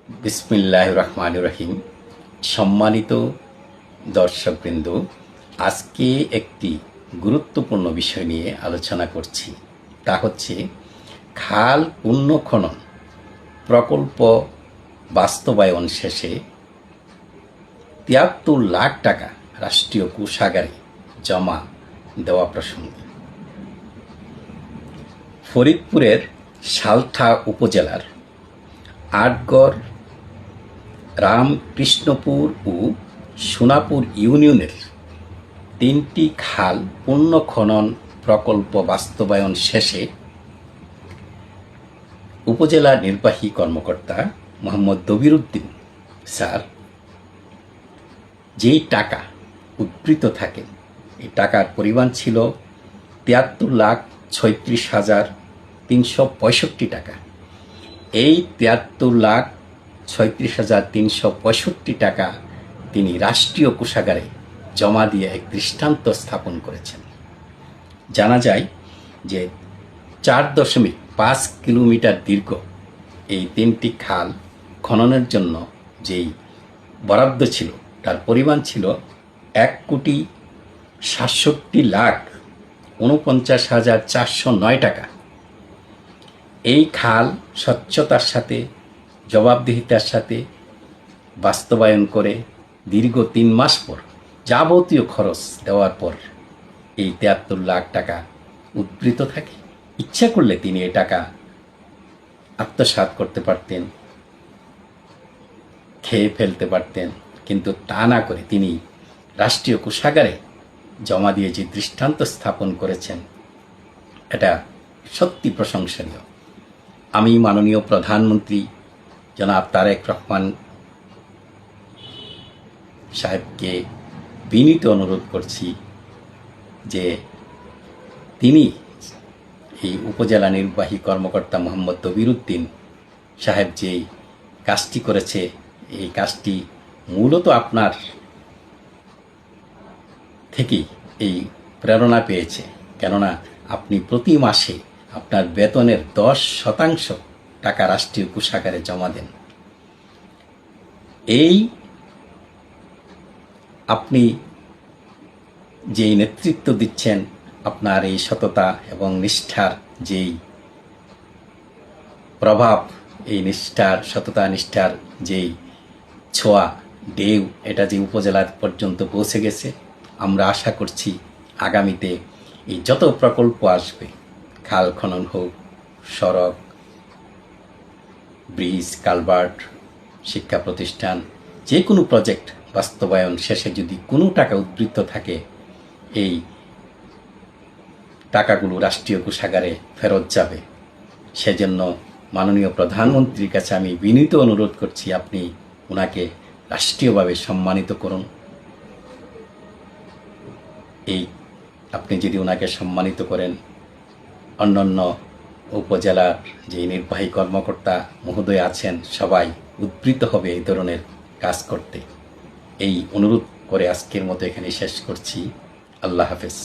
বিসমিল্লাহির রহমানির রহিম। সম্মানিত দর্শকবৃন্দ, আজকে একটি গুরুত্বপূর্ণ বিষয় নিয়ে আলোচনা করছি। তা হচ্ছে খাল পুনঃখনন প্রকল্প বাস্তবায়ন শেষে ৭৩ লাখ টাকা রাষ্ট্রীয় কোষাগারে জমা দেওয়া প্রসঙ্গে ফরিদপুরের সালথা উপজেলার আটগড়, রামকৃষ্ণপুর ও সোনাপুর ইউনিয়নের ৩টি খাল পুনঃখনন প্রকল্প বাস্তবায়ন শেষে উপজেলা নির্বাহী কর্মকর্তা মোহাম্মদ দবিরউদ্দিন স্যার যেই টাকা উদ্ধৃত থাকে, এই টাকার পরিমাণ ছিল ৭৩,৩৬,৩৬৫ টাকা। এই ৭৩,৩৬,৩৬৫ টাকা তিনি রাষ্ট্রীয় কোষাগারে জমা দিয়ে এক দৃষ্টান্ত স্থাপন করেছেন। জানা যায় যে ৪.৫ কিলোমিটার দীর্ঘ এই ৩টি খাল খননের জন্য যেই বরাদ্দ ছিল তার পরিমাণ ছিল ১,৬৭,৪৯,৪০৯ টাকা। এই খাল স্বচ্ছতার সাথে, জবাবদিহিতার সাথে বাস্তবায়ন করে দীর্ঘ ৩ মাস পর যাবতীয় খরচ দেওয়ার পর এই ৭৩ লাখ টাকা উদ্ধৃত থাকে। ইচ্ছা করলে তিনি এই টাকা আত্মসাৎ করতে পারতেন, খেয়ে ফেলতে পারতেন, কিন্তু তা না করে তিনি রাষ্ট্রীয় কোষাগারে জমা দিয়ে যে দৃষ্টান্ত স্থাপন করেছেন, এটা সত্যি প্রশংসনীয়। আমি মাননীয় প্রধানমন্ত্রী জনাব তারেক রহমান সাহেবকে বিনীত অনুরোধ করছি যে তিনি এই উপজেলা নির্বাহী কর্মকর্তা মোহাম্মদ দবিরউদ্দিন সাহেব যেই কাজটি করেছে, এই কাজটি মূলত আপনার থেকেই এই প্রেরণা পেয়েছে। কেননা আপনি প্রতি মাসে আপনার বেতনের ১০% টাকা রাষ্ট্রীয় কোষাগারে জমা দেন। এই আপনি যেই নেতৃত্ব দিচ্ছেন, আপনার এই সততা এবং নিষ্ঠার যেই প্রভাব, এই নিষ্ঠার, সততা নিষ্ঠার যেই ছোঁয়া, ঢেউ, এটা যে উপজেলার পর্যন্ত পৌঁছে গেছে। আমরা আশা করছি আগামীতে এই যত প্রকল্প আসবে, খাল খনন হোক, সড়ক, ব্রিজ, কালভার্ট, শিক্ষা প্রতিষ্ঠান, যে কোনো প্রজেক্ট বাস্তবায়ন শেষে যদি কোনো টাকা উদ্ধৃত থাকে, এই টাকাগুলো রাষ্ট্রীয় কোষাগারে ফেরত যাবে। সেজন্য মাননীয় প্রধানমন্ত্রীর কাছে আমি বিনীত অনুরোধ করছি, আপনি ওনাকে রাষ্ট্রীয়ভাবে সম্মানিত করুন। এই আপনি যদি ওনাকে সম্মানিত করেন, অন্যান্য উপজেলার যে নির্বাহী কর্মকর্তা মহোদয় আছেন, সবাই উদ্বৃত্ত হবে এই ধরনের কাজ করতে। এই অনুরোধ করে আজকের মতো এখানে শেষ করছি। আল্লাহ হাফেজ।